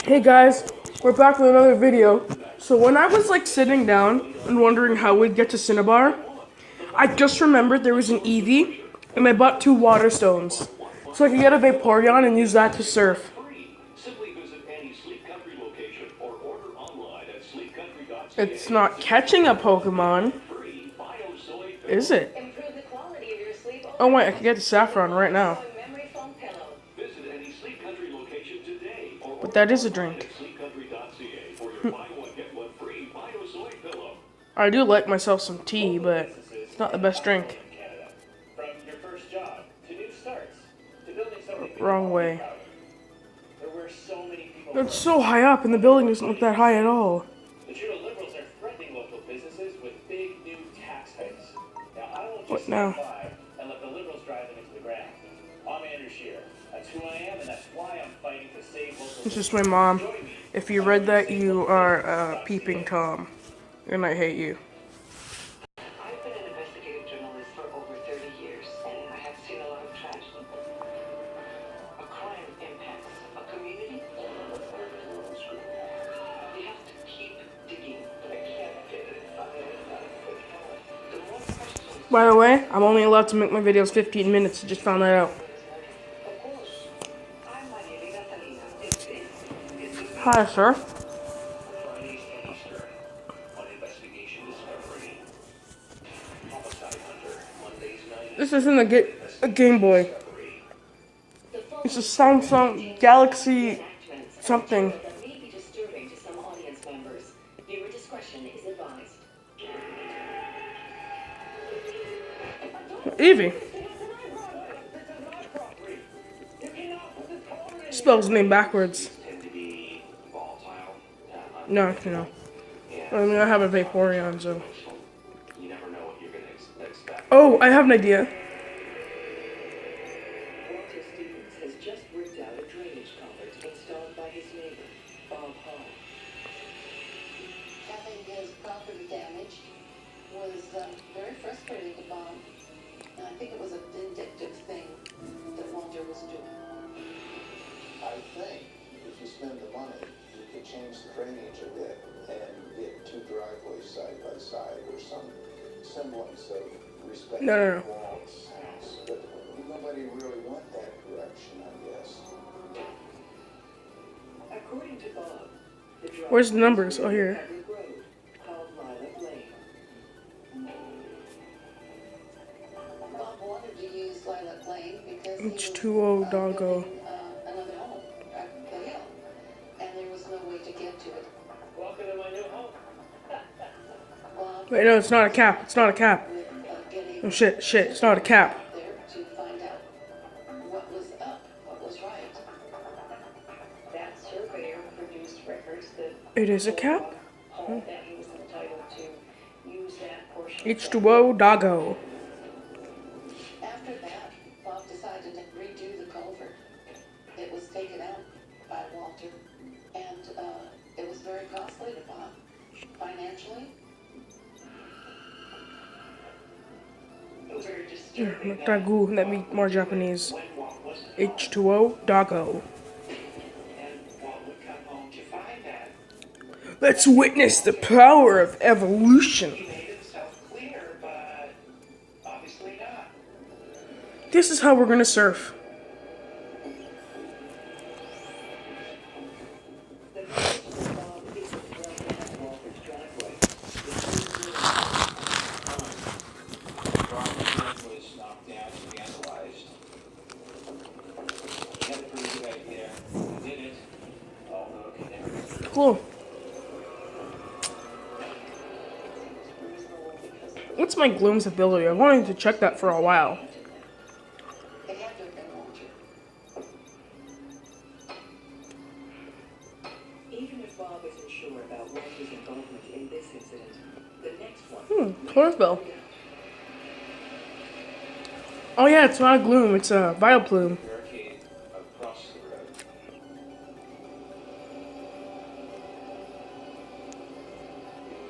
Hey guys, we're back with another video. So when I was like sitting down and wondering how we'd get to Cinnabar, I just remembered there was an Eevee and I bought 2 water stones. So I could get a Vaporeon and use that to surf. It's not catching a Pokemon, is it? Oh wait, I can get the Saffron right now. But that is a drink. I do like myself some tea, but it's not the best drink. Wrong way. It's so high up, and the building doesn't look that high at all. What now? This is my mom. If you read that, you are peeping Tom, and I hate you. I've been an investigative journalist for over 30 years, and I have seen a lot of tragedy. A crime impacts a community. You have to keep digging. By the way, I'm only allowed to make my videos 15 minutes. I just found that out. Hi, sir. This isn't a Game Boy. It's a Samsung Galaxy something. Eevee. Spells his name backwards. No. I mean, I have a Vaporeon, so. Oh, I have an idea. Has just ripped out a drainage culvert installed by his neighbor, Bob Hall. Having his property damaged was very frustrating to Bob. And I think it was a vindictive thing that Walter was doing. I think if you spend the money, you could change the drainage a bit and get 2 driveways side by side or some semblance of respect. No. Walls. But nobody really want that direction, I guess. According to Bob, Where's the numbers? Oh, here. Bob wanted to use Lilac Lane because he was H2O doggo. building another home at the hill, and there was no way to get to it. Welcome to my new home. Bob Wait, no, it's not a cap. It's not a cap. with getting Oh shit, it's not a cap. there to find out what was up, what was right. That surveyor produced records that It is a cap? Hall that he was entitled to use that portion. H2O doggo. After that, Bob decided to redo the culvert. It was taken out by Walter, and it was very costly to Bob financially. Very disturbing. Dagu, that means more Japanese. H2O doggo. And Walt would come home to find that Let's witness the power of evolution. he made himself clear, but obviously not. This is how we're gonna surf. The notice from Bob isn't right at Walter's driveway. Was knocked down and vandalized. He had a pretty good idea. He did it, although he never. Cool. What's my gloom's ability? I wanted to check that for a while. It had to have been Walter. Even if Bob isn't sure about Walter's involvement in this incident, the next one. Chlorophyll. Oh yeah, it's not a gloom, it's a Vileplume. Barricade across the road.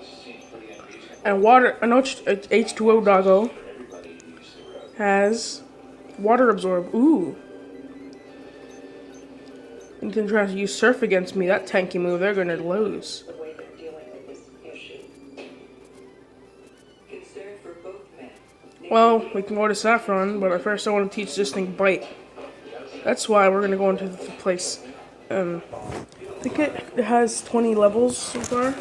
Seems pretty unreasonable. And water, an H2O doggo Everybody used the road. has water absorb. Ooh. They're trying to use surf against me. That tanky move, they're gonna lose. The way they're dealing with this issue. Concern for both men. Well, we can go to Saffron, but first I want to teach this thing Bite. That's why we're gonna go into the place. I think it has 20 levels so far.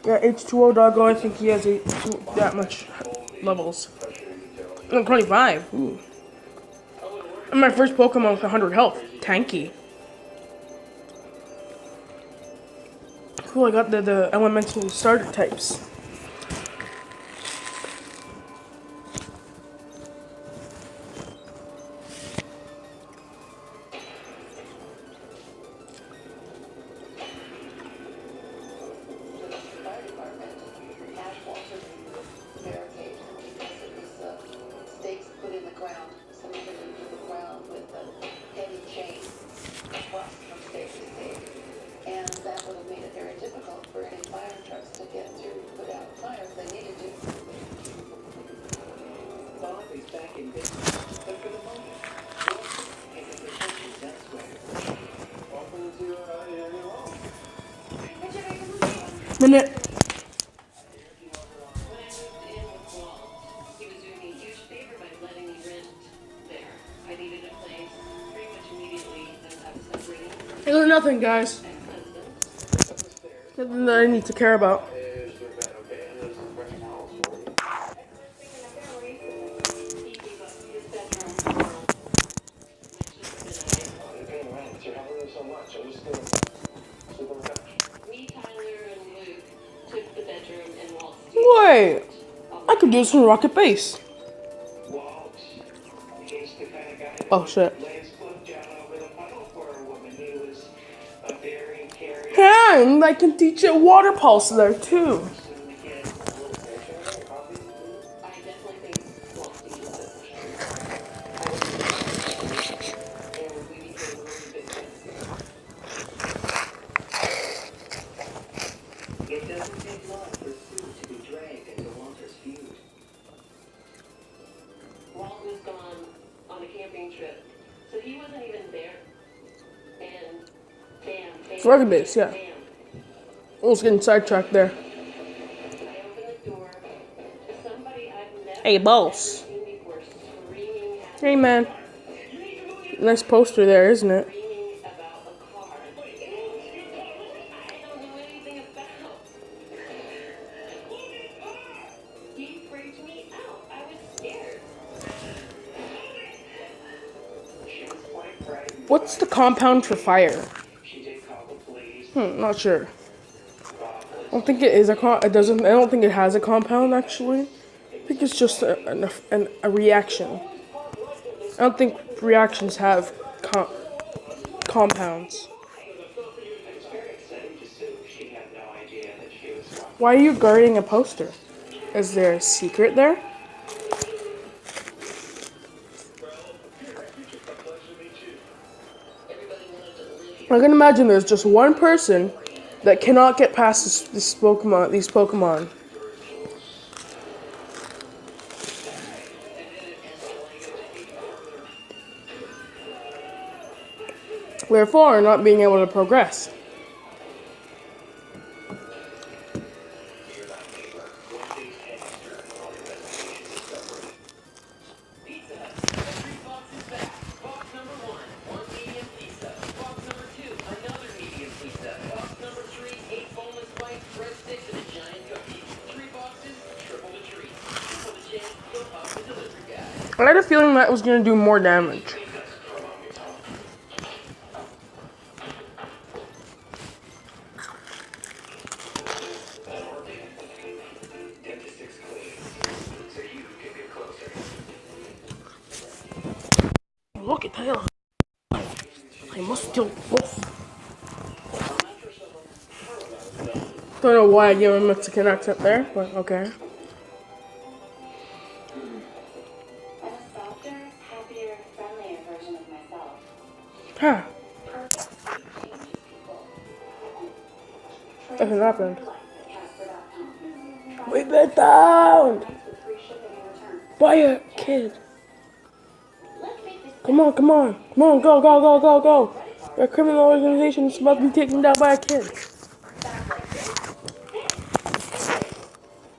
Yeah, H2O Doggo, I think he has that much levels. No, 25. Ooh. And my first Pokemon with 100 health. Tanky. Cool, I got the elemental starter types. Fire department, Ash Walter barricade because it was stakes put in the ground, somebody put into the ground with a heavy chain across from stake to stake. And that would have made it very difficult for any fire trucks to get through to put out fires they needed to. Bob is back in business, but for the moment, Walter and his attentions elsewhere. Welcome to your annual home. Minute. When I moved in with Walt, he was doing me a huge favor by letting me rent there. I needed a place pretty much immediately as I was separating from There's nothing, guys. my husband. Nothing that I need to care about. Is there been okay? And there's some fresh towels for you. He gave up his bedroom for my sister and You're paying rent. You're having them so much. I just sleep on the couch. I. Me, Tyler, and Luke took the bedroom and Walt's Wait. I could do this in Rocket Base. Walt, he's the kind of guy that Oh, shit. would lay his foot down over the puddle for a woman. He was a very caring And I can teach it Water Pulse there, too. person to get a little picture. Coffee? I definitely think Walt's the love. And we became really good friends. It doesn't take long for Sue to be dragged into Walter's feud. Walt was gone on a camping trip, so he wasn't even there. And bam, It's Rocket Base, yeah. bam. I was getting sidetracked there. I opened the door to somebody I've never Hey, boss. seen before, screaming at Hey, man. Nice poster there, isn't it? screaming about a car. I don't know anything about. He freaked me out. I was scared. She was quite frightened. What's the compound for fire? She did call the police. Not sure. Bob was I don't think it is a it doesn't. I don't think it has a compound actually. I think it's just a reaction. I don't think reactions have compounds. I was very excited to Sue. She had no idea that she was walking. Why are you guarding a poster? Is there a secret there? I can imagine there's just one person that cannot get past these Pokemon. Therefore, not being able to progress. Pizza Hut. 3 boxes back. Box number 1, 1 medium pizza. Box number 2, another medium pizza. Box number 3, 8 boneless bites, breadsticks, and a giant cookie. 3 boxes, triple the treat. For the chance, go pop the delivery guy. I had a feeling that was going to do more damage. Dentist clean, so you can get closer. Look at that. I must still. Don't know why I gave him a Mexican accent there, but okay. I'm a softer, happier, friendlier version of myself. Huh. Purpose changes people. Nothing happened. Life at Casper.com. We've been found Price with free shipping and returns. by a kid. Let's make this Come on, come on. Come on, go, go, go, go, go. A criminal organization is about to be taken down by a kid.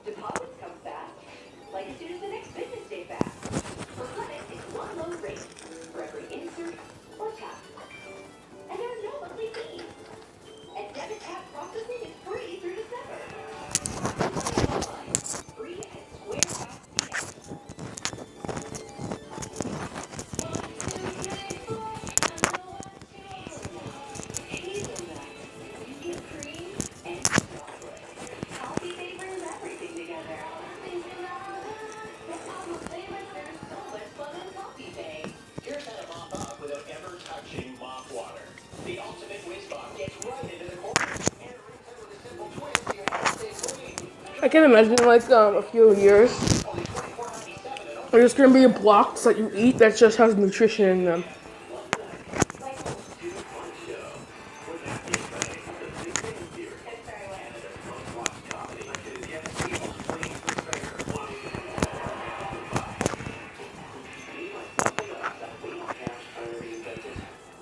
Deposits come fast, like as soon as the next business day fast. For Planet, it's one low rate for every insert or tap. And there's no monthly fees. And debit tap processing is free through December. Online, free at SquareCast. Coffee brings everything together. There's so much fun in coffee day. Here's how to mop up without ever touching mop water. The ultimate whiz mop gets right into the corner. And it rinses with a simple twist, your hands stay clean. I can imagine like a few years, Only $24.97 and there's gonna be blocks that you eat that just has nutrition in them.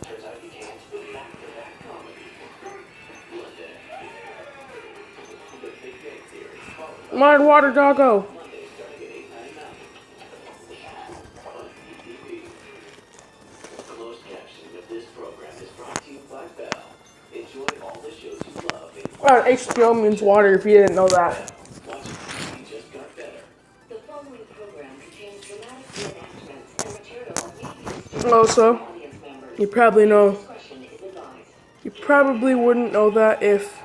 turns out you can't. Back-to-back comedy. One day. The Big Bang Theory. Mine water doggo. Monday starting at $8.99 on TV. Closed captioning of this program is brought to you by Bell. Enjoy all the shows you love. H2O means water if you didn't know that. Watching TV just got better. The following program contains dramatic reenactments and material that may be disturbing Also, to audience members. you probably know, Discretion is advised. you probably wouldn't know that if,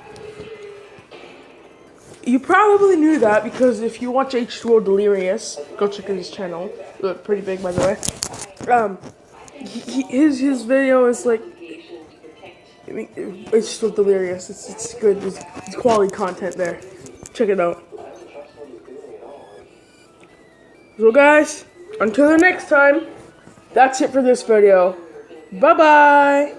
you probably knew that because if you watch H2O Delirious, go check out his channel, pretty big by the way, his video is like, I mean, it's still delirious. It's good. It's quality content there. Check it out. So guys, until the next time, that's it for this video. Bye bye.